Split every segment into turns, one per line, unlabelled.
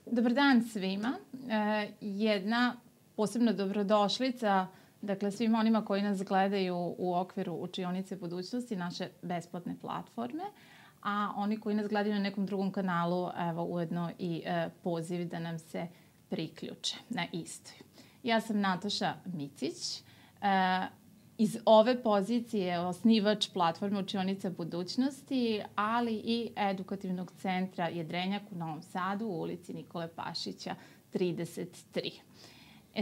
Dobar dan svima. Jedna posebna dobrodošlica svima onima koji nas gledaju u okviru Učionice budućnosti, naše besplatne platforme, a oni koji nas gledaju na nekom drugom kanalu, evo ujedno i poziv da nam se priključe na istoj. Ja sam Nataša Micić. Iz ove pozicije osnivač platforme Učionica budućnosti, ali i edukativnog centra Jedrenjak u Novom Sadu u ulici Nikole Pašića 33.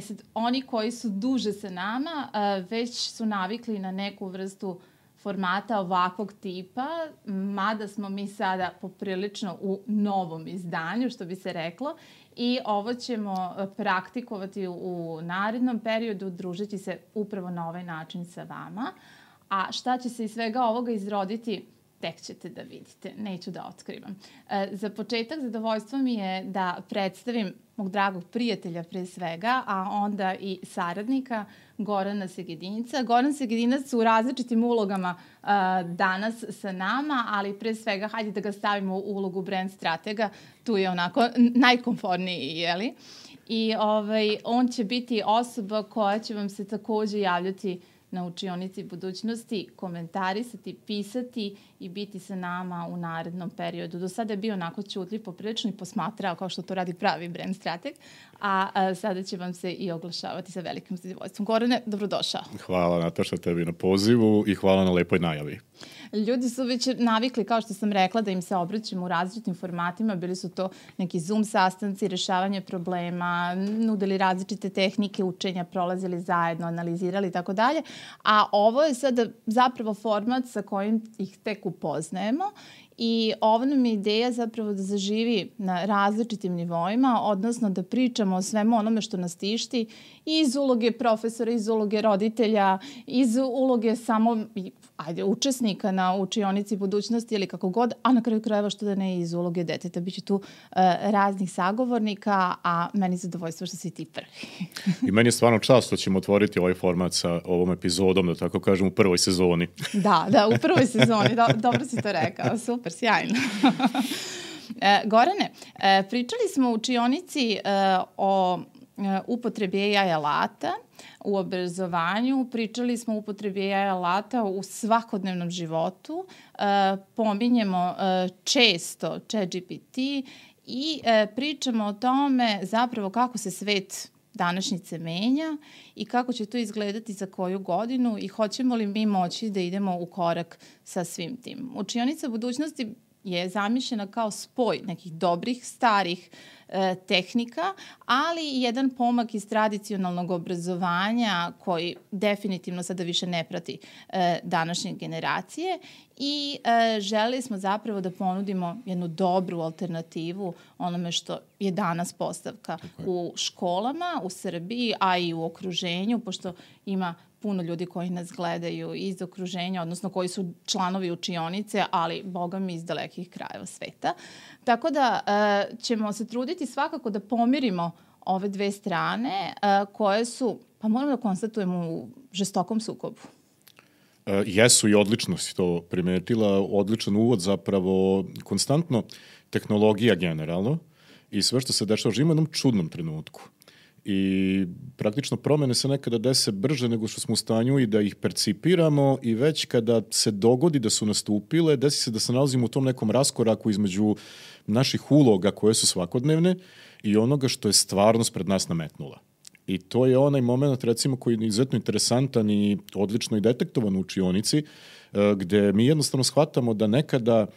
Sad, oni koji su duže sa nama već su navikli na neku vrstu formata ovakvog tipa, mada smo mi sada poprilično u novom izdanju, što bi se reklo, i ovo ćemo praktikovati u narednom periodu, družiti se upravo na ovaj način sa vama. A šta će se iz svega ovoga izroditi, tek ćete da vidite. Neću da otkrivam. Za početak, zadovoljstvo mi je da predstavim mog dragog prijatelja pre svega, a onda i saradnika Gorana Segedinca. Goran Segedinac u različitim ulogama danas sa nama, ali pre svega hajde da ga stavimo u ulogu brand stratega. Tu je onako najkomforniji, jeli? I on će biti osoba koja će vam se takođe javljati na Učionici budućnosti, komentarisati, pisati i biti sa nama u narednom periodu. Do sada je bio onako ćutljiv, poprilično i posmatrao kao što to radi pravi brand strateg, a sada će vam se i oglašavati sa velikim zadovoljstvom. Gorane, dobrodošao.
Hvala Nataša tebi na pozivu i hvala na lepoj najavi.
Ljudi su već navikli, kao što sam rekla, da im se obraćamo u različitim formatima. Bili su to neki Zoom sastanci, rešavanje problema, nudili različite tehnike učenja, prolazili zajedno, analizirali i tako dalje. A ovo je sada zapravo format sa kojim ih tek upoznajemo. I ovo nam je ideja zapravo da zaživi na različitim nivoima, odnosno da pričamo o svemu onome što nas tišti iz uloge profesora, iz uloge roditelja, iz uloge učesnika na Učionici budućnosti ili kako god, a na kraju krajeva što da ne iz uloge deteta. Biće tu raznih sagovornika, a meni zadovoljstvo što si ti prvi.
I meni je stvarno čast što ćemo otvoriti ovaj format sa ovom epizodom, da tako kažem, u prvoj sezoni.
Da, u prvoj sezoni. Dobro si to rekao. Super, sjajno. Gorane, pričali smo u Učionici o upotrebi AI alata u obrazovanju, pričali smo o upotrebi AI alata u svakodnevnom životu, pominjemo često ChatGPT i pričamo o tome zapravo kako se svet današnjice menja i kako će to izgledati za koju godinu i hoćemo li mi moći da idemo u korak sa svim tim. Učionica budućnosti je zamišljena kao spoj nekih dobrih, starih tehnika, ali i jedan pomak iz tradicionalnog obrazovanja koji definitivno sada više ne prati današnje generacije i želeli smo zapravo da ponudimo jednu dobru alternativu onome što je danas postavka u školama, u Srbiji, a i u okruženju, pošto ima puno ljudi koji nas gledaju iz okruženja, odnosno koji su članovi učionice, ali boga mi iz dalekih krajeva sveta. Tako da ćemo se truditi svakako da pomirimo ove dve strane koje su, pa moramo da konstatujemo, u žestokom sukobu.
Jesu i odlično si to primetila, odličan uvod zapravo, konstantno tehnologija generalno i sve što se dešava živimo u jednom čudnom trenutku. I praktično promene se nekada dese brže nego što smo u stanju i da ih percipiramo i već kada se dogodi da su nastupile, desi se da se nalazimo u tom nekom raskoraku između naših uloga koje su svakodnevne i onoga što je stvarnost pred nas nametnula. I to je onaj moment, recimo, koji je izuzetno interesantan i odlično i detektovan u učionici, gde mi jednostavno shvatamo da nekada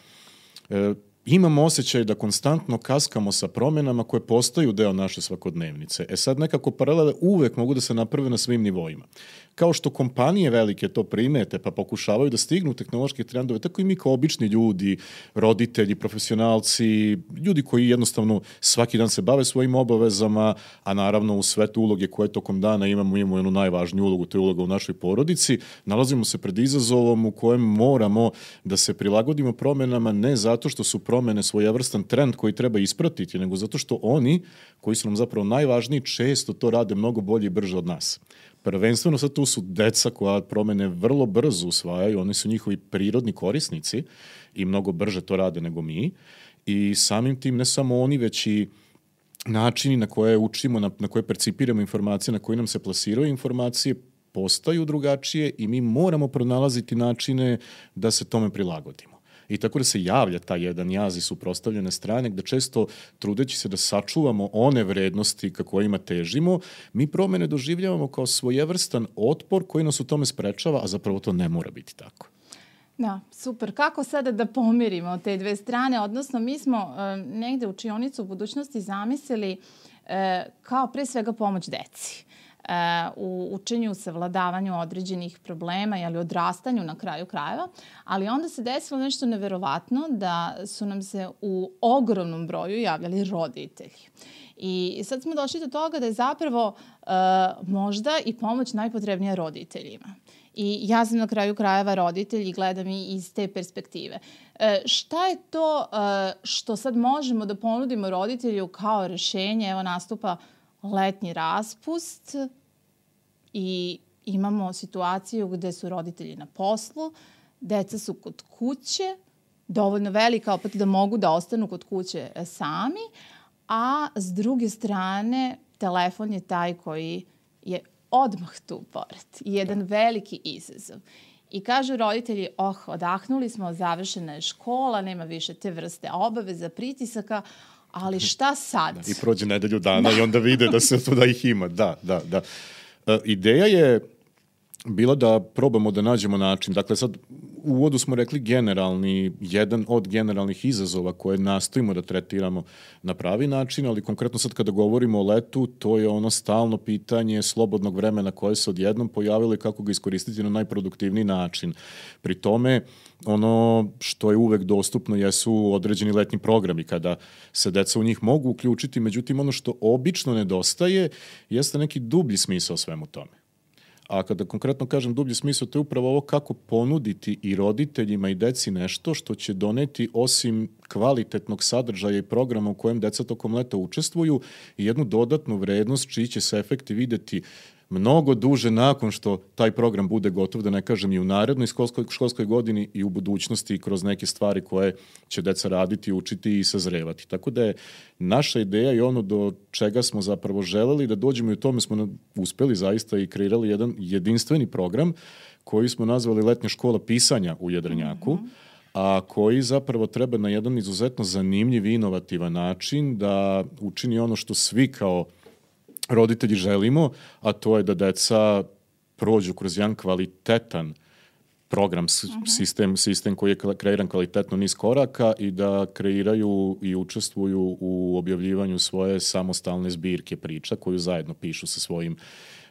imamo osjećaj da konstantno kaskamo sa promenama koje postaju deo naše svakodnevnice. Sad nekako paralele uvek mogu da se naprave na svim nivoima. Kao što kompanije velike to primete pa pokušavaju da stignu tehnološke trendove, tako i mi kao obični ljudi, roditelji, profesionalci, ljudi koji jednostavno svaki dan se bave svojim obavezama, a naravno u svetu uloge koje tokom dana imamo jednu najvažniju ulogu, to je uloga u našoj porodici, nalazimo se pred izazovom u kojem moramo da se prilagodimo promenama ne zato što su promene svojevrstan trend koji treba ispratiti, nego zato što oni, koji su nam zapravo najvažniji, često to rade mnogo bolje i brže od nas. Prvenstveno sad tu su deca koja promene vrlo brzo usvajaju, oni su njihovi prirodni korisnici i mnogo brže to rade nego mi. I samim tim ne samo oni, već i načini na koje učimo, na koje percipiramo informacije, na koje nam se plasiraju informacije, postaju drugačije i mi moramo pronalaziti načine da se tome prilagodimo. I tako da se javlja taj jedan jaz i suprotstavljene strane, gde često, trudeći se da sačuvamo one vrednosti ka kojima težimo, mi promene doživljavamo kao svojevrstan otpor koji nas u tome sprečava, a zapravo to ne mora biti tako.
Da, super. Kako sada da pomirimo te dve strane? Odnosno, mi smo negde učionicu u budućnosti zamislili kao pre svega pomoć deci u učenju, savladavanju određenih problema, odrastanju na kraju krajeva, ali onda se desilo nešto neverovatno da su nam se u ogromnom broju javljali roditelji. I sad smo došli do toga da je zapravo možda i pomoć najpotrebnija roditeljima. I ja sam na kraju krajeva roditelj i gledam i iz te perspektive. Šta je to što sad možemo da ponudimo roditelju kao rešenje? Evo nastupa letnji raspust i imamo situaciju gde su roditelji na poslu, deca su kod kuće, dovoljno velika opet da mogu da ostanu kod kuće sami, a s druge strane telefon je taj koji je odmah tu pored. Jedan veliki izazov. I kažu roditelji, odahnuli smo, završena je škola, nema više te vrste obaveza, pritisaka, ali šta sad?
I prođe nedelju dana i onda vide da ih ima. Da. Ideja je bila da probamo da nađemo način. Dakle, sad u uvodu smo rekli jedan od generalnih izazova koje nastojimo da tretiramo na pravi način, ali konkretno sad kada govorimo o letu, to je ono stalno pitanje slobodnog vremena koje se odjednom pojavilo i kako ga iskoristiti na najproduktivniji način. Pri tome, ono što je uvek dostupno jesu određeni letnji programi kada se deca u njih mogu uključiti, međutim ono što obično nedostaje jeste neki dublji smisao svemu tome. A kada konkretno kažem dublji smisao, to je upravo ovo kako ponuditi i roditeljima i deci nešto što će doneti osim kvalitetnog sadržaja i programa u kojem deca tokom leta učestvuju i jednu dodatnu vrednost čiji će se efekti videti mnogo duže nakon što taj program bude gotov, da ne kažem i u narednoj školskoj godini i u budućnosti kroz neke stvari koje će deca raditi, učiti i sazrevati. Tako da je naša ideja i ono do čega smo zapravo želeli da dođemo i u tome smo uspeli zaista i kreirali jedan jedinstveni program koji smo nazvali Letnja škola pisanja u Jedrenjaku, a koji zapravo treba na jedan izuzetno zanimljiv i inovativan način da učini ono što svi kao roditelji želimo, a to je da deca prođu kroz jedan kvalitetan program, sistem koji je kreiran kvalitetno niz koraka i da kreiraju i učestvuju u objavljivanju svoje samostalne zbirke priča koju zajedno pišu sa svojim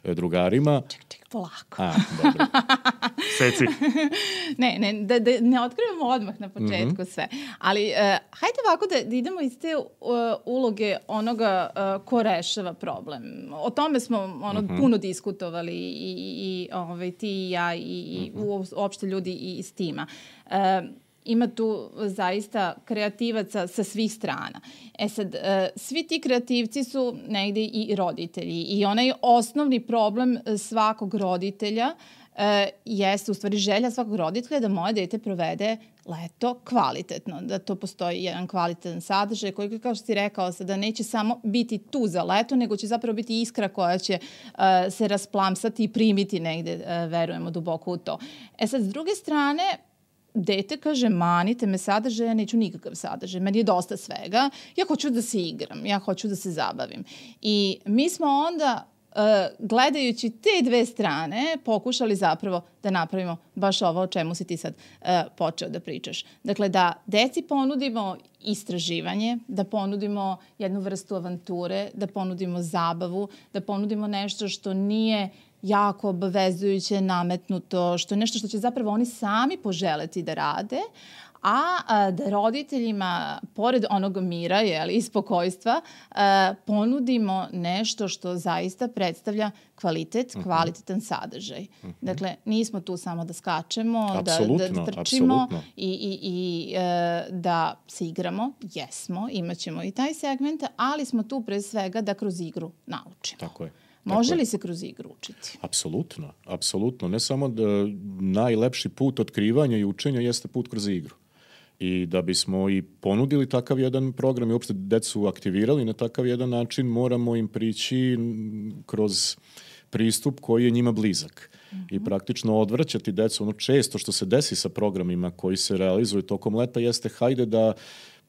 drugarima.
Ček, polako.
Dobro. Seci.
Ne otkrivamo odmah na početku sve. Ali hajde ovako da idemo iz te uloge onoga ko rešava problem. O tome smo puno diskutovali i ti i ja i uopšte ljudi iz tima. Ima tu zaista kreativaca sa svih strana. Sad, svi ti kreativci su negde i roditelji i onaj osnovni problem svakog roditelja jeste u stvari želja svakog roditelja da moje dete provede leto kvalitetno, da to postoji jedan kvalitetan sadržaj koji, kao što si rekao, da neće samo biti tu za leto, nego će zapravo biti iskra koja će se rasplamsati i primiti negde, verujemo duboko u to. Sad, s druge strane, dete kaže, manite me sadržaj, ja neću nikakav sadržaj, meni je dosta svega, ja hoću da se igram, ja hoću da se zabavim. I mi smo onda, gledajući te dve strane, pokušali zapravo da napravimo baš ovo o čemu si ti sad počeo da pričaš. Dakle, da deci ponudimo istraživanje, da ponudimo jednu vrstu avanture, da ponudimo zabavu, da ponudimo nešto što nije jako obavezujuće, nametnuto, što je nešto što će zapravo oni sami poželeti da rade, a da roditeljima, pored onog mira i spokojstva, ponudimo nešto što zaista predstavlja kvalitetan sadržaj. Dakle, nismo tu samo da skačemo, da trčimo i da se igramo. Jesmo, imaćemo i taj segment, ali smo tu pre svega da kroz igru naučimo.
Tako je.
Može li se kroz igru učiti?
Apsolutno. Ne samo da najlepši put otkrivanja i učenja jeste put kroz igru. I da bismo i ponudili takav jedan program i uopšte decu aktivirali na takav jedan način, moramo im prići kroz pristup koji je njima blizak. I praktično odvraćati decu. Ono često što se desi sa programima koji se realizuju tokom leta jeste hajde da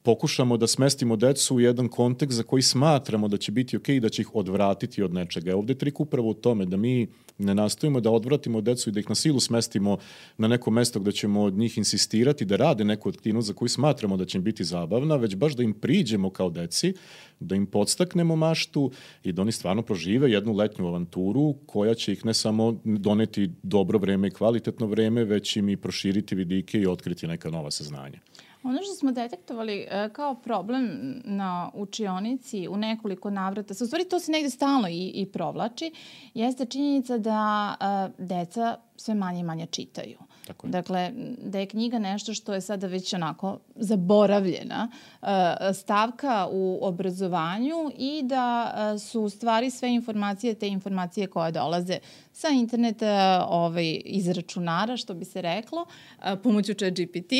pokušamo da smestimo decu u jedan kontekst za koji smatramo da će biti okej i da će ih odvratiti od nečega. Ovde je trik upravo u tome da mi ne nastojimo da odvratimo decu i da ih na silu smestimo na neko mesto gde ćemo od njih insistirati da rade neku aktivnost za koju smatramo da će im biti zabavna, već baš da im priđemo kao deci, da im podstaknemo maštu i da oni stvarno prožive jednu letnju avanturu koja će ih ne samo doneti dobro vreme i kvalitetno vreme, već im i proširiti vidike i otkriti neka nova saznanja.
Ono što smo detektovali kao problem na učionici u nekoliko navrata, u stvari to se negde stalno i provlači, jeste činjenica da deca sve manje i manje čitaju. Dakle, da je knjiga nešto što je sada već onako zaboravljena stavka u obrazovanju i da su u stvari sve informacije, te informacije koje dolaze sa interneta, iz računara, što bi se reklo, pomoću ChatGPT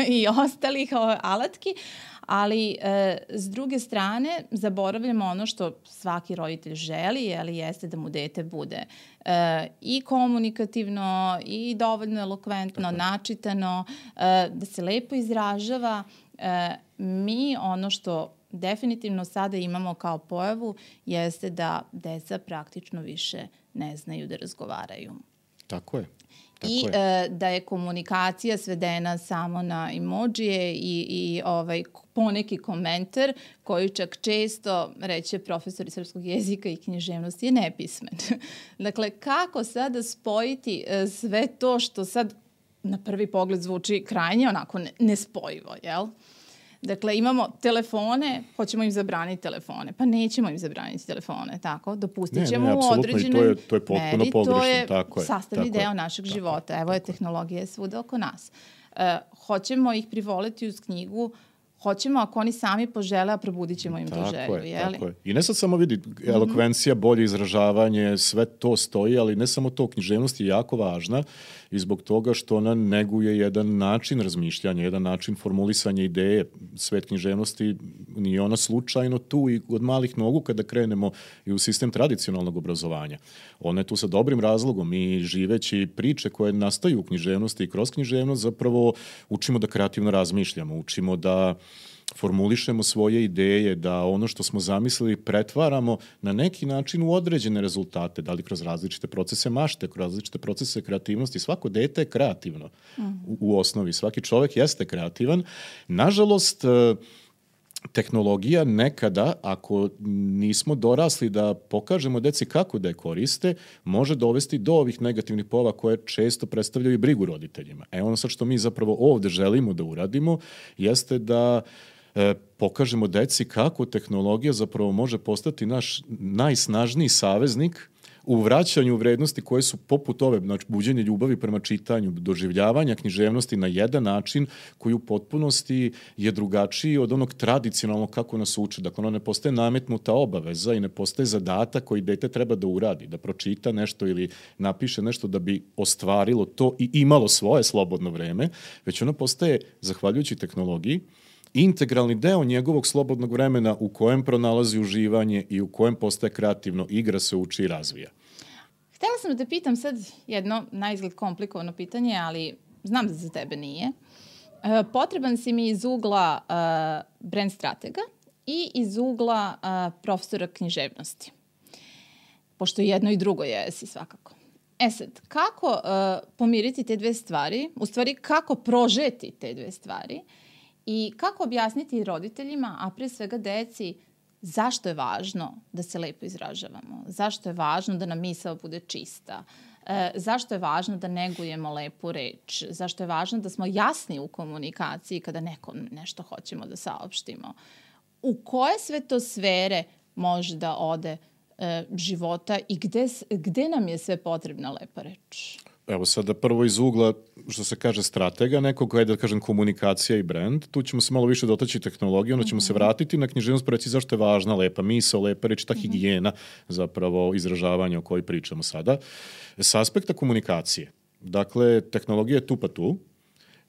i ostalih alatki, ali s druge strane zaboravljamo ono što svaki roditelj želi, jeste da mu dete bude i komunikativno i dovoljno elokventno, načitano, da se lepo izražava. Mi ono što definitivno sada imamo kao pojavu jeste da deca praktično više ne znaju da razgovaraju.
Tako je.
I da je komunikacija svedena samo na emojije i poneki komentar koji čak često, reće profesori srpskog jezika i književnosti, je nepismen. Dakle, kako sada spojiti sve to što sad na prvi pogled zvuči krajnje onako nespojivo, jel? Dakle, imamo telefone, hoćemo im zabraniti telefone. Pa nećemo im zabraniti telefone, tako? Dopustit ćemo u određenoj
to je potpuno pogrešno.
To je sastavni deo našeg života. Evo je, tehnologija je svuda oko nas. Hoćemo ih privoliti uz knjigu, hoćemo ako oni sami požele, a probudit ćemo im tu želju, jeli?
Tako je. I ne sad samo vidi elokvencija, bolje izražavanje, sve to stoji, ali ne samo to, književnost je jako važna i zbog toga što ona neguje jedan način razmišljanja, jedan način formulisanja ideje. Svet književnosti nije ona slučajno tu i od malih nogu kada krenemo i u sistem tradicionalnog obrazovanja. Ona je tu sa dobrim razlogom i živeći priče koje nastaju u književnosti i kroz književnost zapravo učimo da kreativno razmišljamo, učimo da formulišemo svoje ideje, da ono što smo zamislili pretvaramo na neki način u određene rezultate, da li kroz različite procese mašte, kroz različite procese kreativnosti. Svako dete je kreativno u osnovi, svaki čovek jeste kreativan. Nažalost, tehnologija nekada, ako nismo dorasli da pokažemo deci kako da je koriste, može dovesti do ovih negativnih pojava koje često predstavljaju i brigu roditeljima. Ono sad što mi zapravo ovde želimo da uradimo jeste da pokažemo deci kako tehnologija zapravo može postati naš najsnažniji saveznik u vraćanju vrednosti koje su poput ove, znači buđenje ljubavi prema čitanju, doživljavanja književnosti na jedan način koji u potpunosti je drugačiji od onog tradicionalnog kako nas uče. Dakle, ono ne postaje nametnuta obaveza i ne postaje zadatak koji dete treba da uradi, da pročita nešto ili napiše nešto da bi ostvarilo to i imalo svoje slobodno vreme, već ono postaje, zahvaljujući tehnologiji, integralni deo njegovog slobodnog vremena u kojem pronalazi uživanje i u kojem postaje kreativno, igra se, uči i razvija.
Htela sam da te pitam sad jedno naizgled komplikovano pitanje, ali znam da za tebe nije. Potreban si mi iz ugla brand stratega i iz ugla profesora književnosti. Pošto jedno i drugo jesi svakako. Sad, kako pomiriti te dve stvari, u stvari kako prožeti te dve stvari i kako objasniti roditeljima, a pre svega deci, zašto je važno da se lepo izražavamo, zašto je važno da nam misao bude čista, zašto je važno da negujemo lepu reč, zašto je važno da smo jasni u komunikaciji kada nekom nešto hoćemo da saopštimo. U koje sve to sfere može da ode života i gde nam je sve potrebna lepa reč?
Evo sada prvo iz ugla, što se kaže, stratega nekog, koja je da kažem komunikacija i brand. Tu ćemo se malo više dotaći tehnologije, onda ćemo se vratiti na književnost, pa reći zašto je važna lepa misao, lepa reč, ta higijena zapravo izražavanja o kojoj pričamo sada. S aspekta komunikacije, dakle, tehnologija je tu pa tu.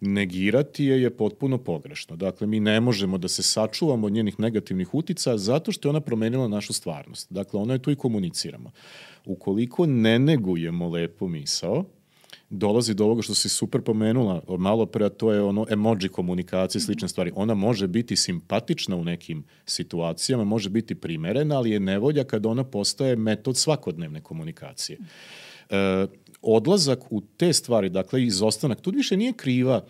negirati je potpuno pogrešno. Dakle, mi ne možemo da se sačuvamo od njenih negativnih uticaja zato što je ona promenila našu stvarnost. Dakle, ona je tu i komuniciramo. Ukoliko ne negujemo lepu misao, dolazi do ovoga što si super pomenula malo pre, a to je ono emoji komunikacije, slične stvari. Ona može biti simpatična u nekim situacijama, može biti primerena, ali je nevolja kada ona postaje metod svakodnevne komunikacije. Odlazak u te stvari, dakle izostanak, tu više nije kriva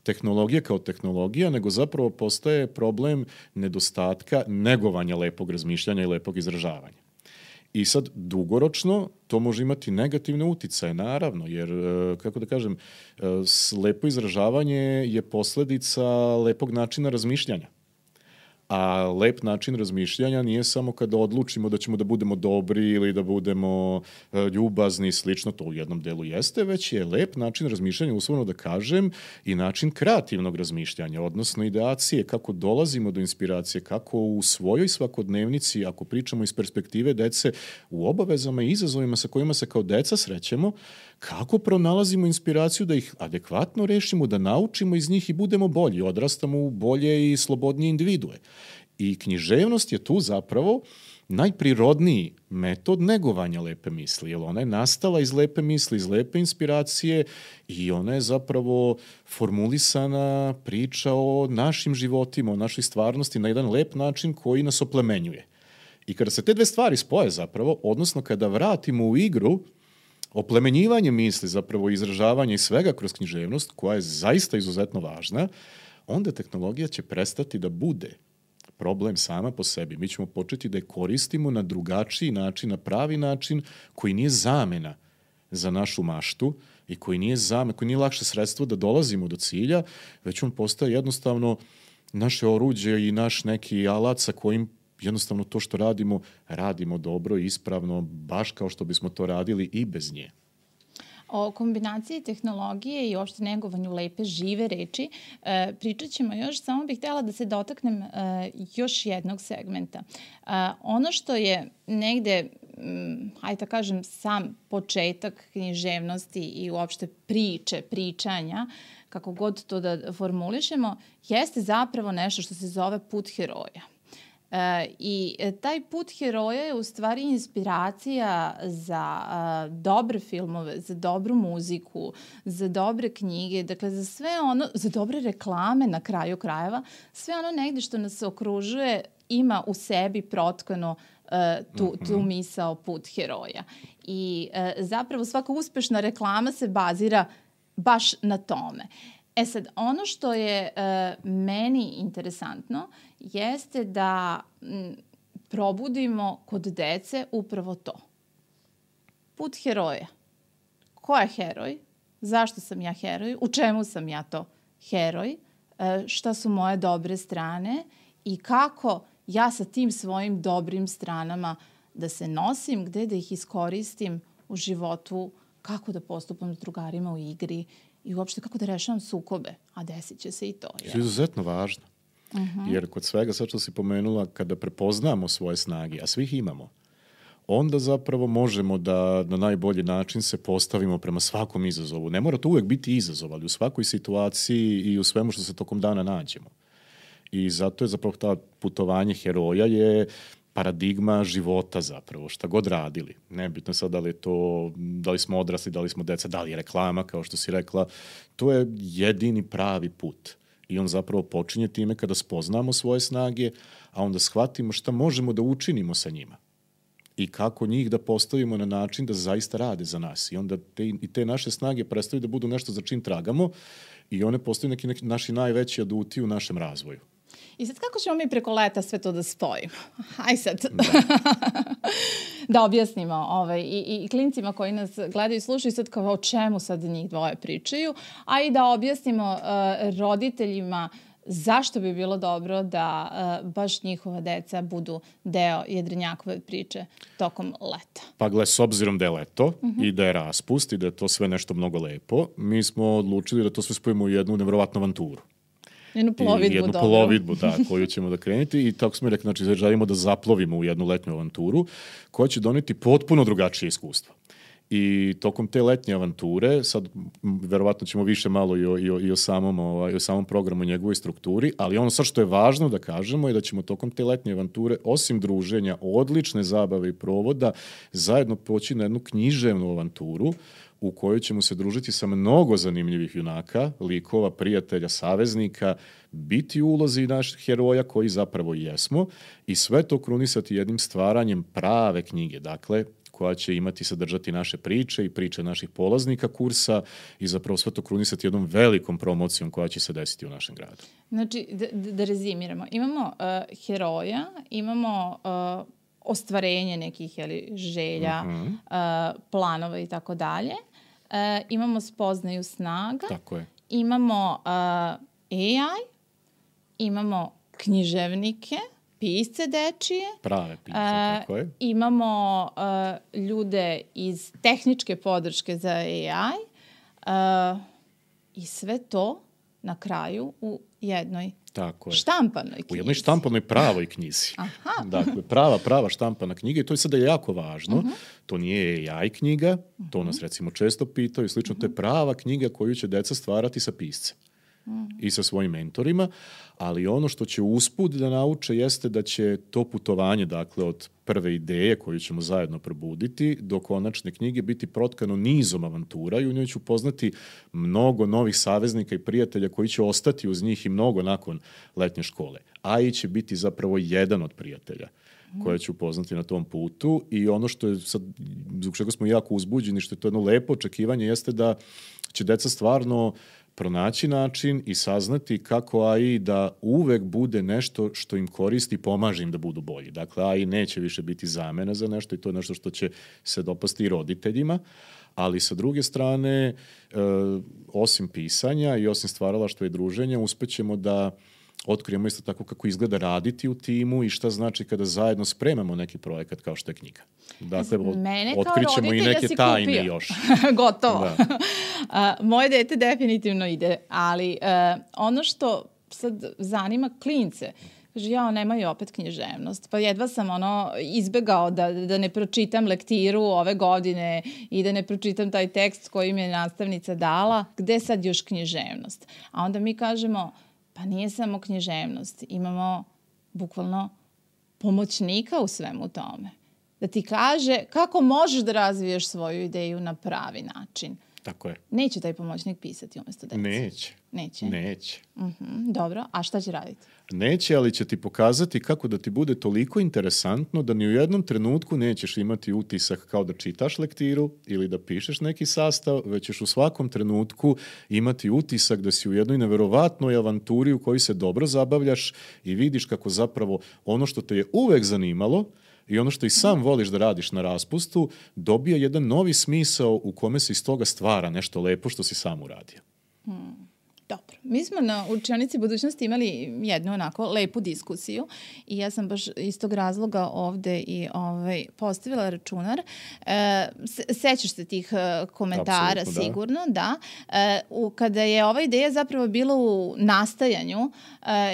tehnologija kao tehnologija, nego zapravo postaje problem nedostatka negovanja lepog razmišljanja i lepog izražavanja. I sad, dugoročno, to može imati negativne uticaje, naravno, jer, kako da kažem, lepo izražavanje je posledica lepog načina razmišljanja. A lep način razmišljanja nije samo kada odlučimo da ćemo da budemo dobri ili da budemo ljubazni i slično, to u jednom delu jeste, već je lep način razmišljanja, uslovno da kažem, i način kreativnog razmišljanja, odnosno ideacije, kako dolazimo do inspiracije, kako u svojoj svakodnevnici, ako pričamo iz perspektive dece, u obavezama i izazovima sa kojima se kao deca srećemo, kako pronalazimo inspiraciju da ih adekvatno rešimo, da naučimo iz njih i budemo bolji, odrastamo u bolje i slobodnije individue. I književnost je tu zapravo najprirodniji metod negovanja lepe misli, jer ona je nastala iz lepe misli, iz lepe inspiracije i ona je zapravo formulisana priča o našim životima, o našoj stvarnosti na jedan lep način koji nas oplemenjuje. I kada se te dve stvari spoje zapravo, odnosno kada vratimo u igru oplemenjivanje misli, zapravo izražavanje i svega kroz književnost, koja je zaista izuzetno važna, onda tehnologija će prestati da bude problem sama po sebi. Mi ćemo početi da je koristimo na drugačiji način, na pravi način, koji nije zamena za našu maštu i koji nije lakše sredstvo da dolazimo do cilja, već on postaje jednostavno naše oruđe i naš neki alat sa kojim jednostavno to što radimo dobro i ispravno, baš kao što bismo to radili i bez nje.
O kombinaciji tehnologije i uopšte negovanju lepe, žive reči pričat ćemo još, samo bih htjela da se dotaknem još jednog segmenta. Ono što je negde, hajde da kažem, sam početak književnosti i uopšte pričanja, kako god to da formulišemo, jeste zapravo nešto što se zove put heroja. I taj put heroja je u stvari inspiracija za dobre filmove, za dobru muziku, za dobre knjige, dakle za sve ono, za dobre reklame na kraju krajeva, sve ono negde što nas okružuje ima u sebi protkano tu misao put heroja. I zapravo svaka uspešna reklama se bazira baš na tome. E sad, ono što je meni interesantno jeste da probudimo kod dece upravo to. Put heroja. Ko je heroj? Zašto sam ja heroj? U čemu sam ja to heroj? Šta su moje dobre strane? I kako ja sa tim svojim dobrim stranama da se nosim, gde da ih iskoristim u životu, kako da postupam s drugarima u igri, i uopšte kako da rešavam sukobe, a desit će se i to.
To je izuzetno važno. Jer kod svega, sad što si pomenula, kada prepoznamo svoje snage, a svih imamo, onda zapravo možemo da na najbolji način se postavimo prema svakom izazovu. Ne mora to uvek biti izazov, ali u svakoj situaciji i u svemu što se tokom dana nađemo. I zato je zapravo ta putovanje heroja je paradigma života zapravo, šta god radili. Nebitno sad da li smo odrasli, da li smo deca, da li je reklama, kao što si rekla, to je jedini pravi put. I on zapravo počinje time kada spoznamo svoje snage, a onda shvatimo šta možemo da učinimo sa njima. I kako njih da postavimo na način da zaista rade za nas. I onda te naše snage prestaju da budu nešto za čim tragamo i one postaju neki naši najveći aduti u našem razvoju.
I sad kako ćemo mi preko leta sve to da spojimo? Aj sad. Da objasnimo i klincima koji nas gledaju i slušaju sad kao o čemu sad njih dvoje pričaju, a i da objasnimo roditeljima zašto bi bilo dobro da baš njihova deca budu deo Jedrenjakove priče tokom leta.
Pa gle, s obzirom da je leto i da je raspust i da je to sve nešto mnogo lepo, mi smo odlučili da to sve spojimo u jednu nevjerovatnu avanturu.
Jednu
plovidbu, da, koju ćemo da krenuti i tako smo rekli, znači želimo da zaplovimo u jednu letnju avanturu koja će doneti potpuno drugačije iskustvo. I tokom te letnje avanture, sad verovatno ćemo više malo i o samom programu i njegovoj strukturi, ali ono sad što je važno da kažemo je da ćemo tokom te letnje avanture, osim druženja, odlične zabave i provoda, zajedno poći na jednu književnu avanturu u kojoj ćemo se družiti sa mnogo zanimljivih junaka, likova, prijatelja, saveznika, biti u ulozi naših heroja koji zapravo jesmo i sve to krunisati jednim stvaranjem prave knjige, dakle, koja će imati sadržati naše priče i priče naših polaznika kursa i zapravo sve to krunisati jednom velikom promocijom koja će se desiti u našem gradu.
Znači, da rezimiramo, imamo heroja, imamo ostvarenje nekih želja, planova i tako dalje. Imamo spoznaju snaga.
Tako je.
Imamo AI, imamo književnike, pisce dečije.
Prave pisce, tako je.
Imamo ljude iz tehničke podrške za AI i sve to na kraju u jednoj štampanoj knjizi.
U jednoj štampanoj pravoj knjizi.
Aha.
Dakle, prava štampana knjiga i to je sada jako važno. To nije AI knjiga, to nas recimo često pitaju, slično, to je prava knjiga koju će deca stvarati sa piscem i sa svojim mentorima, ali ono što će usput da nauče jeste da će to putovanje, dakle, od prve ideje koju ćemo zajedno probuditi do konačne knjige biti protkano nizom avantura i u njoj ću upoznati mnogo novih saveznika i prijatelja koji će ostati uz njih i mnogo nakon letnje škole. AI će biti zapravo jedan od prijatelja koje ću upoznati na tom putu i ono što je sad, zbog čega smo jako uzbuđeni, što je to jedno lepo očekivanje, jeste da će deca stvarno pronaći način i saznati kako AI da uvek bude nešto što im koristi i pomaže im da budu bolji. Dakle, AI neće više biti zamena za nešto i to je nešto što će se dopasti i roditeljima, ali sa druge strane, osim pisanja i osim stvaralaštva i druženja, uspećemo da otkrijemo isto tako kako izgleda raditi u timu i šta znači kada zajedno spremamo neki projekat kao što je knjiga. Dakle, otkrićemo i neke tajne još.
Gotovo. Moje dete definitivno ide, ali ono što sad zanima klince, kaže, nemaju opet književnost. Pa jedva sam izbegao da ne pročitam lektiru ove godine i da ne pročitam taj tekst koji mi je nastavnica dala. Gde sad još književnost? A onda mi kažemo, pa nije samo književnost. Imamo bukvalno pomoćnika u svemu tome. Da ti kaže kako možeš da razviješ svoju ideju na pravi način.
Tako je.
Neće taj pomoćnik pisati umjesto dece.
Neće.
Dobro, a šta će raditi?
Neće, ali će ti pokazati kako da ti bude toliko interesantno da ni u jednom trenutku nećeš imati utisak kao da čitaš lektiru ili da pišeš neki sastav, već ćeš u svakom trenutku imati utisak da si u jednoj neverovatnoj avanturi u kojoj se dobro zabavljaš i vidiš kako zapravo ono što te je uvek zanimalo i ono što i sam voliš da radiš na raspustu, dobija jedan novi smisao u kome se iz toga stvara nešto lepo što si sam uradio.
Dobro. Mi smo na učionici budućnosti imali jednu onako lepu diskusiju i ja sam baš iz tog razloga ovde i postavila računar. Sećaš se tih komentara? Absolutno, sigurno, da. Kada je ova ideja zapravo bila u nastajanju,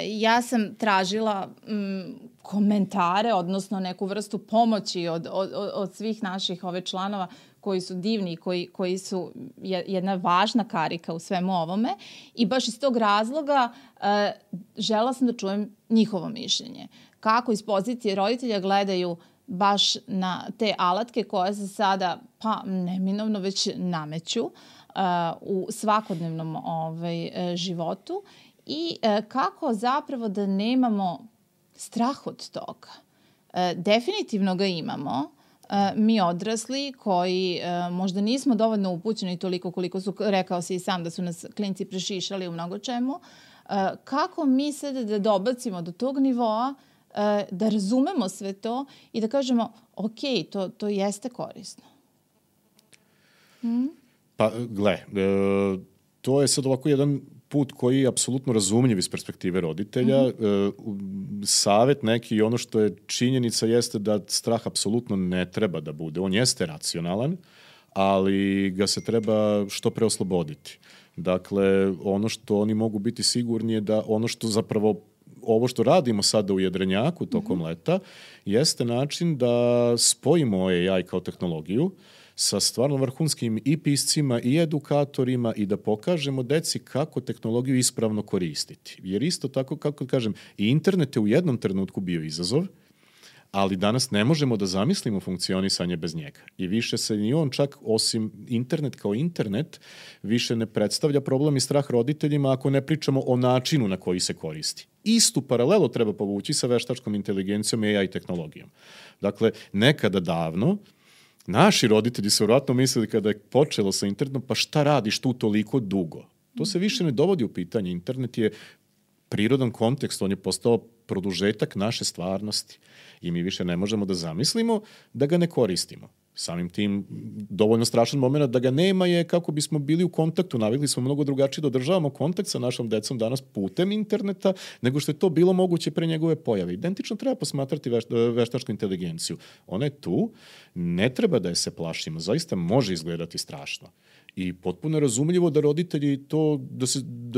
ja sam tražila komentare, odnosno neku vrstu pomoći od svih naših članova koji su divni, koji su jedna važna karika u svemu ovome i baš iz tog razloga žela sam da čujem njihovo mišljenje. Kako iz pozicije roditelja gledaju baš na te alatke koje se sada neminovno već nameću u svakodnevnom životu i kako zapravo da nemamo strah od toga. Definitivno ga imamo. Mi odrasli koji možda nismo dovoljno upućeni toliko koliko su, rekao si i sam da su nas klinci prešišali u mnogo čemu, kako mi sad da dobacimo do tog nivoa, da razumemo sve to i da kažemo ok, to jeste korisno.
Pa gle, to je sad ovako jedan put koji je apsolutno razumljiv iz perspektive roditelja. Savet neki i ono što je činjenica jeste da strah apsolutno ne treba da bude. On jeste racionalan, ali ga se treba što pre osloboditi. Dakle, ono što oni mogu biti sigurni je da ono što zapravo ovo što radimo sada u Jedrenjaku tokom leta jeste način da spojimo AI kao tehnologiju sa stvarno vrhunskim i piscima i edukatorima i da pokažemo deci kako tehnologiju ispravno koristiti. Jer isto tako, kako kažem, i internet je u jednom trenutku bio izazov, ali danas ne možemo da zamislimo funkcionisanje bez njega. I više se ni on čak, osim internet kao internet, više ne predstavlja problem i strah roditeljima ako ne pričamo o načinu na koji se koristi. Istu paralelu treba povući sa veštačkom inteligencijom i AI tehnologijom. Dakle, nekada davno, naši roditelji su vjerojatno mislili kada je počelo sa internetom, pa šta radiš tu toliko dugo? To se više ne dovodi u pitanje. Internet je prirodan kontekst, on je postao produžetak naše stvarnosti i mi više ne možemo da zamislimo da ga ne koristimo. Samim tim, dovoljno strašan moment da ga nema je kako bismo bili u kontaktu. Navikli smo mnogo drugačije da održavamo kontakt sa našom decom danas putem interneta nego što je to bilo moguće pre njegove pojave. Identično treba posmatrati veštačku inteligenciju. Ona je tu, ne treba da je se plašimo, zaista može izgledati strašno. I potpuno je razumljivo da roditelji to,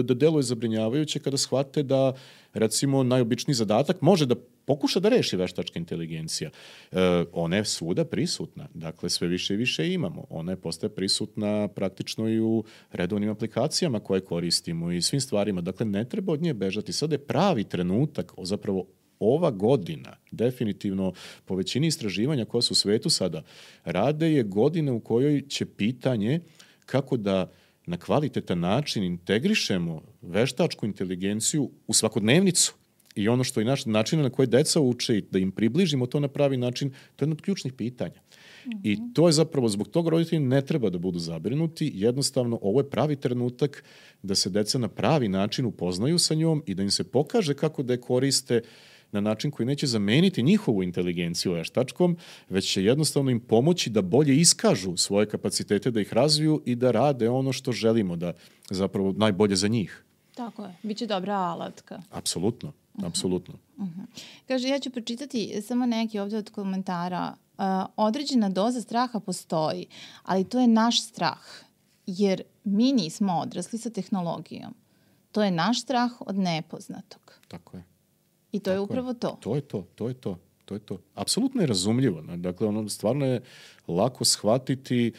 da deluje zabrinjavajuće kada shvate da, recimo, najobičniji zadatak može da pokuša da reši veštačka inteligencija. Ona je svuda prisutna, dakle sve više i više imamo. Ona je postaje prisutna praktično i u redovnim aplikacijama koje koristimo i svim stvarima. Dakle, ne treba od nje bežati. Sada je pravi trenutak, zapravo ova godina, definitivno po većini istraživanja koja su u svetu sada rade, je godina u kojoj će pitanje kako da na kvalitetan način integrišemo veštačku inteligenciju u svakodnevnicu i ono što je naš način na koji deca uče i da im približimo to na pravi način, to je jedno od ključnih pitanja. I to je zapravo, zbog toga roditelji ne treba da budu zabrinuti, jednostavno ovo je pravi trenutak da se deca na pravi način upoznaju sa njom i da im se pokaže kako da je koriste na način koji neće zameniti njihovu inteligenciju veštačkom, već će jednostavno im pomoći da bolje iskažu svoje kapacitete, da ih razviju i da rade ono što želimo, da zapravo najbolje za njih.
Tako je, biće dobra alatka.
Apsolutno, apsolutno.
Kaže, ja ću pročitati samo neki ovdje od komentara. Određena doza straha postoji, ali to je naš strah, jer mi nismo odrasli sa tehnologijom. To je naš strah od nepoznatog.
Tako je.
I to je upravo to.
To je to. Apsolutno je razumljivo. Dakle, ono stvarno je lako shvatiti.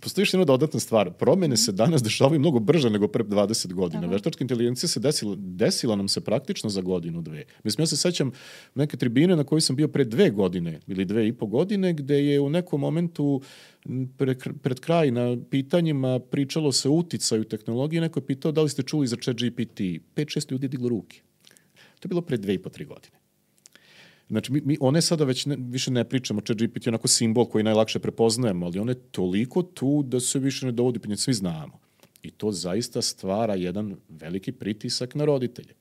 Postoji još jedna dodatna stvar. Promjene se danas dešavaju mnogo brže nego pre 20 godina. Veštačka inteligencija se desila nam se praktično za godinu, dve. Mislim, ja se sećam neke tribine na kojoj sam bio pre 2 godine ili 2,5 godine, gde je u nekom momentu pred kraj na pitanjima pričalo se o uticaju tehnologije. Neko je pitao da li ste čuli za ChatGPT. 5-6 ljudi je diglo ruke. To je bilo pre 2,5-3 godine. Znači, mi one sada već više ne pričamo, ChatGPT je onako simbol koji najlakše prepoznajemo, ali on je toliko tu da se više ne dovodi pitanje, svi znamo. I to zaista stvara jedan veliki pritisak na roditelje.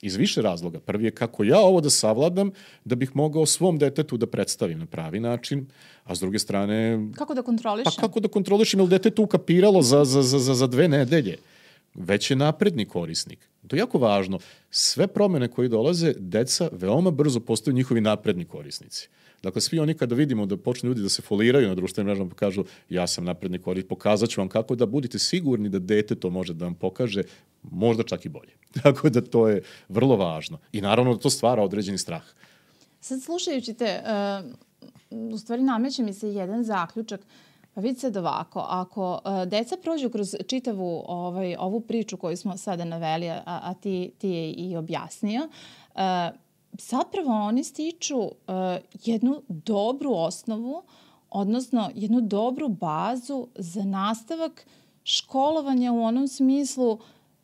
Iz više razloga. Prvi je kako ja ovo da savladam da bih mogao svom detetu da predstavim na pravi način, a s druge strane...
Kako da kontrolišem?
Pa kako da kontrolišem, ili dete tu ukapiralo za 2 nedelje. Već je napredni korisnik. To je jako važno. Sve promjene koje dolaze, deca veoma brzo postaju njihovi napredni korisnici. Dakle, svi oni kada vidimo da počnu ljudi da se foliraju na društvenim mrežama, pa kažu ja sam napredni korisnik, pokazat ću vam kako, da budite sigurni da dete to može da vam pokaže, možda čak i bolje. Tako da to je vrlo važno. I naravno da to stvara određeni strah.
Sad slušajući te, u stvari nameće mi se jedan zaključak. Pa vidite sad ovako, ako deca prođu kroz čitavu ovu priču koju smo sada naveli, a ti je i objasnio, zapravo oni stiču jednu dobru osnovu, odnosno jednu dobru bazu za nastavak školovanja u onom smislu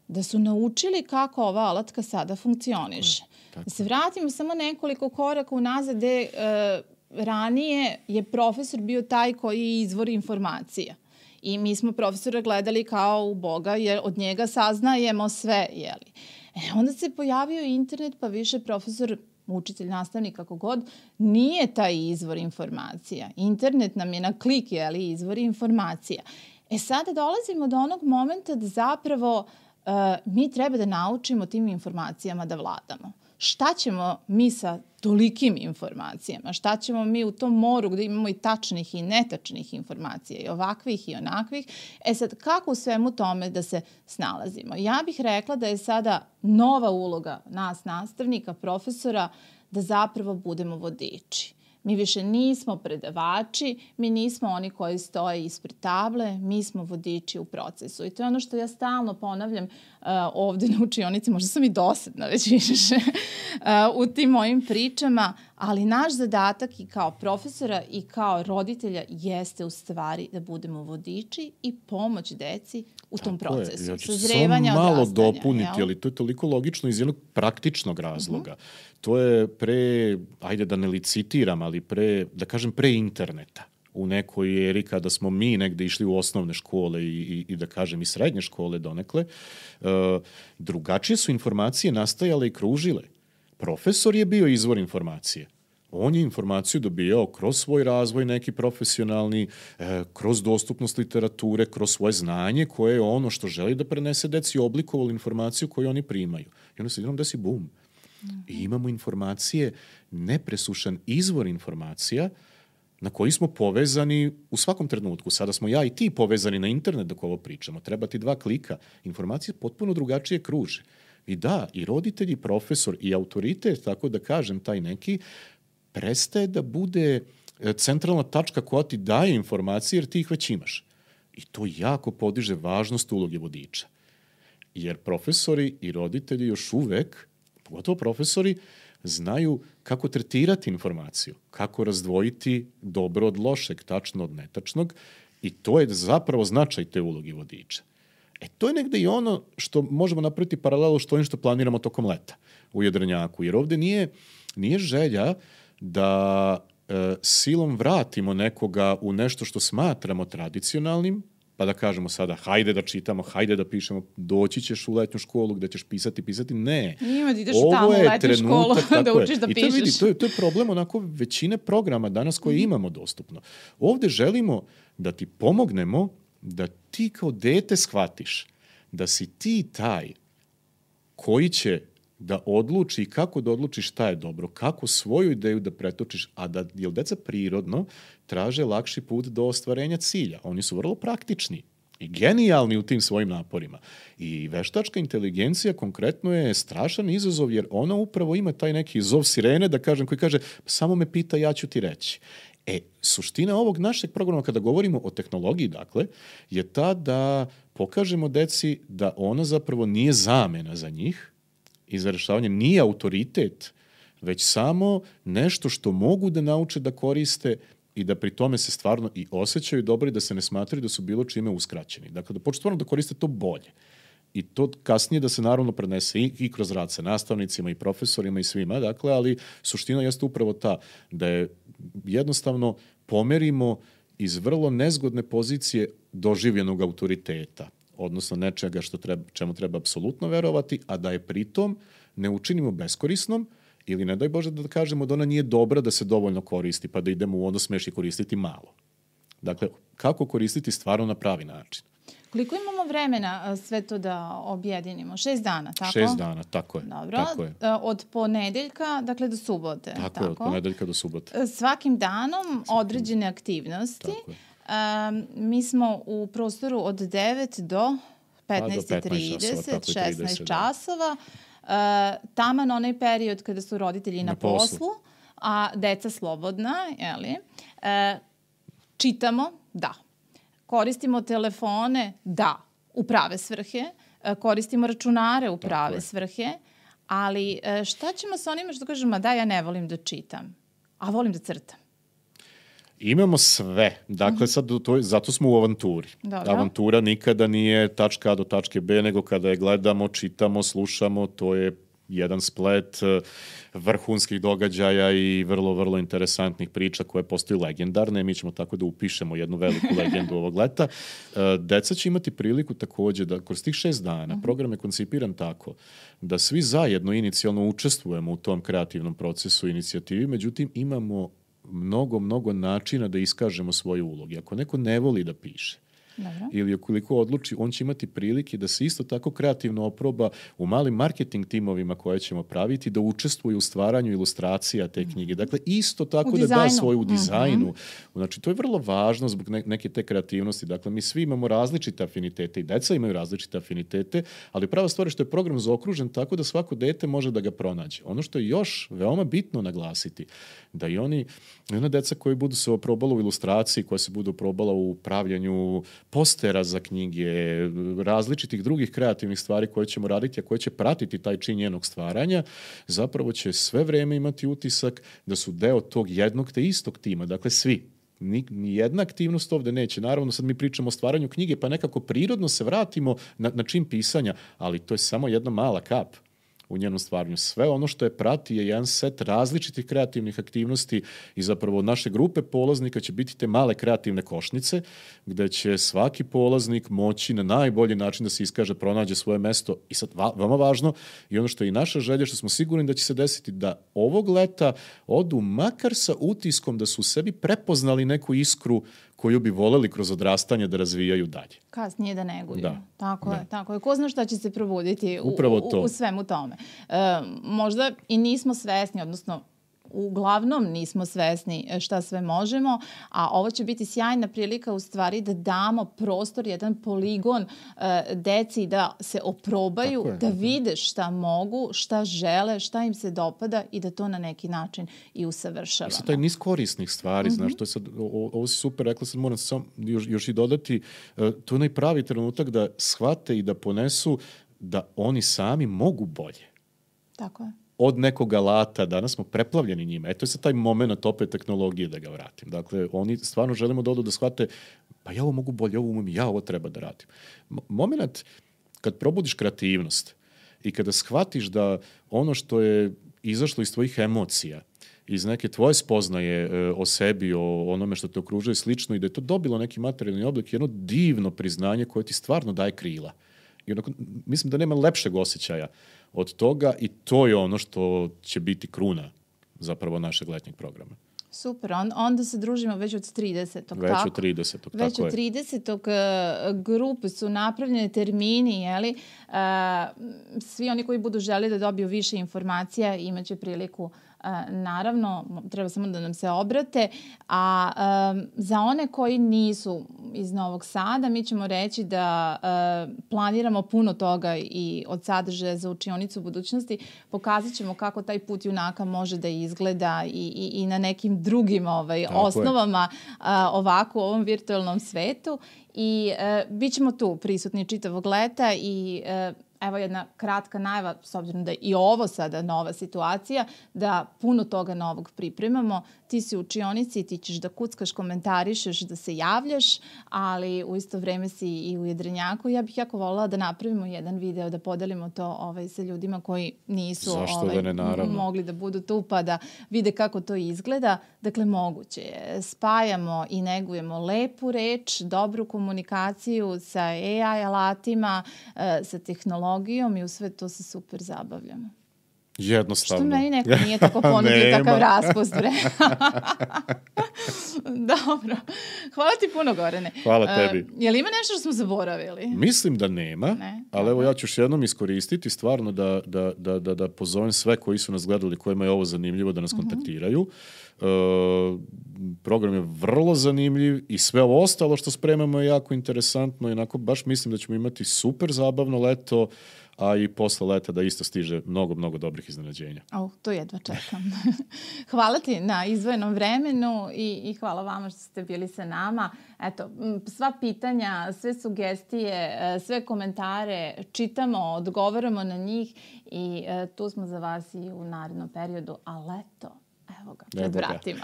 da su naučili kako ova alatka sada funkcioniše. Da se vratimo samo nekoliko koraka unazad gde ranije je profesor bio taj koji je izvor informacija. I mi smo profesora gledali kao u Boga, jer od njega saznajemo sve, jeli. Onda se pojavio internet, pa više profesor, učitelj, nastavnik, kako god, nije taj izvor informacija. Internet nam je na klik, jeli, izvor informacija. Sada dolazimo do onog momenta da zapravo mi treba da naučimo tim informacijama da vladamo. Šta ćemo mi sa tolikim informacijama? Šta ćemo mi u tom moru gde imamo i tačnih i netačnih informacija, i ovakvih i onakvih? Sad, kako u svemu tome da se snalazimo? Ja bih rekla da je sada nova uloga nas nastavnika, profesora, da zapravo budemo vodiči. Mi više nismo predavači, mi nismo oni koji stoje ispred table, mi smo vodiči u procesu. I to je ono što ja stalno ponavljam ovde na učionici, možda sam i dosadna već više u tim mojim pričama, ali naš zadatak i kao profesora i kao roditelja jeste u stvari da budemo vodiči i pomoć deci u tom procesu.
Ja ću samo malo dopuniti, ali to je toliko logično iz jednog praktičnog razloga. To je ajde da ne licitiram, ali da kažem pre interneta. U nekoj eri kada smo mi negde išli u osnovne škole i da kažem i srednje škole donekle, drugačije su informacije nastajale i kružile. Profesor je bio izvor informacije. On je informaciju dobijao kroz svoj razvoj neki profesionalni, kroz dostupnost literature, kroz svoje znanje koje je ono što želi da prenese deci oblikovalo informaciju koju oni primaju. I onda se jednom desi bum. I imamo informacije, nepresušan izvor informacija na koji smo povezani u svakom trenutku. Sada smo ja i ti povezani na internet dok ovo pričamo. Treba ti 2 klika. Informacije potpuno drugačije kruže. I da, i roditelji, profesor i autoritet, tako da kažem, taj neki, prestaje da bude centralna tačka koja ti daje informacije jer ti ih već imaš. I to jako podiže važnost uloge vodiča. Jer profesori i roditelji još uvek, pogotovo profesori, znaju kako tretirati informaciju, kako razdvojiti dobro od lošeg, tačno od netačnog i to je zapravo značaj te uloge vodiča. To je negde i ono što možemo napraviti paralelu što ovim što planiramo tokom leta u Jedrenjaku, jer ovde nije želja da silom vratimo nekoga u nešto što smatramo tradicionalnim, pa da kažemo sada, hajde da čitamo, hajde da pišemo, doći ćeš u letnju školu gde ćeš pisati. Ne.
Ima da ideš tamo u letnju školu da učiš da pišeš.
To je problem onako većine programa danas koje imamo dostupno. Ovde želimo da ti pomognemo da ti kao dete shvatiš da si ti taj koji će da odluči kako da odluči šta je dobro, kako svoju ideju da pretočiš, a da jer deca prirodno traže lakši put do ostvarenja cilja. Oni su vrlo praktični i genijalni u tim svojim naporima. I veštačka inteligencija konkretno je strašan izazov jer ona upravo ima taj neki zov sirene, da kažem, koji kaže samo me pita, ja ću ti reći. Suština ovog našeg programa kada govorimo o tehnologiji, dakle, je ta da pokažemo deci da ona zapravo nije zamena za njih i za rešavanje, nije autoritet, već samo nešto što mogu da nauče da koriste i da pri tome se stvarno i osjećaju dobro i da se ne smatraju da su bilo čime uskraćeni. Dakle, da počnu stvarno da koriste to bolje. I to kasnije da se naravno prenese i kroz rad sa nastavnicima i profesorima i svima, dakle, ali suština jeste upravo ta da je jednostavno pomerimo iz vrlo nezgodne pozicije doživljenog autoriteta, odnosno nečega čemu treba apsolutno verovati, a da je pritom ne učinimo beskorisnom ili ne daj Bože da kažemo da ona nije dobra da se dovoljno koristi, pa da idemo u odnos smeš koristiti malo. Dakle, kako koristiti stvarno na pravi način.
Koliko imamo vremena sve to da objedinimo? 6 dana, tako?
6 dana, tako je.
Dobro.
Tako je.
Od ponedeljka, dakle do subote.
Tako je, od ponedeljka do subote.
Svakim danom određene aktivnosti.
Tako je.
Mi smo u prostoru od 9 do 15:30, 16 časova. Taman onaj period kada su roditelji na poslu, a deca slobodna, jeli? Čitamo, da. Koristimo telefone, da, u prave svrhe. Koristimo računare u prave svrhe. Ali šta ćemo sa onima što kažemo, da, ja ne volim da čitam, a volim da crtam?
Imamo sve. Dakle, sad zato smo u avanturi.
Dobro.
Avantura nikada nije tačka A do tačke B, nego kada je gledamo, čitamo, slušamo, to je jedan splet vrhunskih događaja i vrlo, vrlo interesantnih priča koje postaju legendarne. Mi ćemo tako da upišemo jednu veliku legendu ovog leta. Deca će imati priliku takođe da kroz tih 6 dana, program je koncipiran tako, da svi zajedno inicijalno učestvujemo u tom kreativnom procesu inicijativi, međutim imamo mnogo načina da iskažemo svoje uloge. Ako neko ne voli da piše, ili ukoliko odluči, on će imati prilike da se isto tako kreativno oproba u malim marketing timovima koje ćemo praviti, da učestvuje u stvaranju ilustracija te knjige. Dakle, isto tako da da svoju u dizajnu. Znači, to je vrlo važno zbog neke te kreativnosti. Dakle, mi svi imamo različite afinitete i deca imaju različite afinitete, ali prava stvar je što je program zaokružen tako da svako dete može da ga pronađe. Ono što je još veoma bitno naglasiti, da i ona deca koji budu se oprobala u ilustraciji, koja se budu oprobala u pravljanju postera za knjige, različitih drugih kreativnih stvari koje ćemo raditi, a koje će pratiti taj čin njenog stvaranja, zapravo će sve vreme imati utisak da su deo tog jednog te istog tima. Dakle, svi. Ni jedna aktivnost ovde neće. Naravno, sad mi pričamo o stvaranju knjige, pa nekako prirodno se vratimo na čin pisanja, ali to je samo jedna mala kap u njenom stvaranju. Sve ono što je prati je jedan set različitih kreativnih aktivnosti i zapravo od naše grupe polaznika će biti te male kreativne košnice gde će svaki polaznik moći na najbolji način da se iskaže, pronađe svoje mesto i sad veoma važno i ono što je i naša želja, što smo sigurni da će se desiti, da ovog leta odu makar sa utiskom da su u sebi prepoznali neku iskru koju bi voleli kroz odrastanje da razvijaju dalje.
Kasnije da neguju.
Da.
Tako je. Ko zna šta će se probuditi u svemu tome. Možda i nismo svesni, odnosno uglavnom nismo svesni šta sve možemo, a ovo će biti sjajna prilika u stvari da damo prostor, jedan poligon deci da se oprobaju, da vide šta mogu, šta žele, šta im se dopada i da to na neki način i usavršavamo.
I sad taj niz korisnih stvari, znaš, to je sad, ovo si super rekla, sad moram sam još i dodati, to je onaj pravi trenutak da shvate i da ponesu da oni sami mogu bolje.
Tako je.
Od nekog alata, danas smo preplavljeni njima. Eto je sad taj moment opet tehnologije da ga vratim. Dakle, oni stvarno želimo da odu da shvate, pa ja ovo mogu bolje, ovo umem, ja ovo treba da radim. Moment kad probudiš kreativnost i kada shvatiš da ono što je izašlo iz tvojih emocija, iz neke tvoje spoznaje o sebi, o onome što te okružuje slično i da je to dobilo neki materijalni oblik, jedno divno priznanje koje ti stvarno daje krila. I onako, mislim da nema lepšeg osjećaja od toga i to je ono što će biti kruna zapravo našeg letnjeg programa.
Super, onda se družimo već od 30.
Već od 30.
Već od 30. grupe su napravljene termini, jeli? Svi oni koji budu želi da dobiju više informacija imaće priliku. Naravno, treba samo da nam se obrate, a za one koji nisu iz Novog Sada, mi ćemo reći da planiramo puno toga i od sadržaja za učionicu budućnosti. Pokazat ćemo kako taj put junaka može da izgleda i na nekim drugim osnovama ovako u ovom virtualnom svetu. I bit ćemo tu prisutni čitavog leta i evo jedna kratka najava, s obzirom da je i ovo sada nova situacija, da puno toga novog pripremamo. Ti si u učionici, ti ćeš da kuckaš, komentarišeš, da se javljaš, ali u isto vreme si i u Jedrenjaku. Ja bih jako voljela da napravimo jedan video, da podelimo to sa ljudima koji nisu mogli da budu tu, pa da vide kako to izgleda. Dakle, moguće je. Spajamo i negujemo lepu reč, dobru komunikaciju sa AI alatima, sa tehnologijom i u sve to se super zabavljamo.
Jednostavno.
Što meni neko nije tako ponudio takav raspust, bre. Dobro. Hvala ti puno, Gorane.
Hvala tebi.
Je li ima nešto što smo zaboravili?
Mislim da nema, ali evo ja ću još jednom iskoristiti stvarno da pozovem sve koji su nas gledali, kojima je ovo zanimljivo da nas kontaktiraju. Program je vrlo zanimljiv i sve ovo ostalo što spremamo je jako interesantno i onako baš mislim da ćemo imati super zabavno leto, a i posle leta da isto stiže mnogo, mnogo dobrih iznenađenja.
To jedva čekam. Hvala ti na izdvojenom vremenu i hvala vama što ste bili sa nama. Eto, sva pitanja, sve sugestije, sve komentare čitamo, odgovaramo na njih i tu smo za vas i u narednom periodu, a leto, evo ga, pred vratima.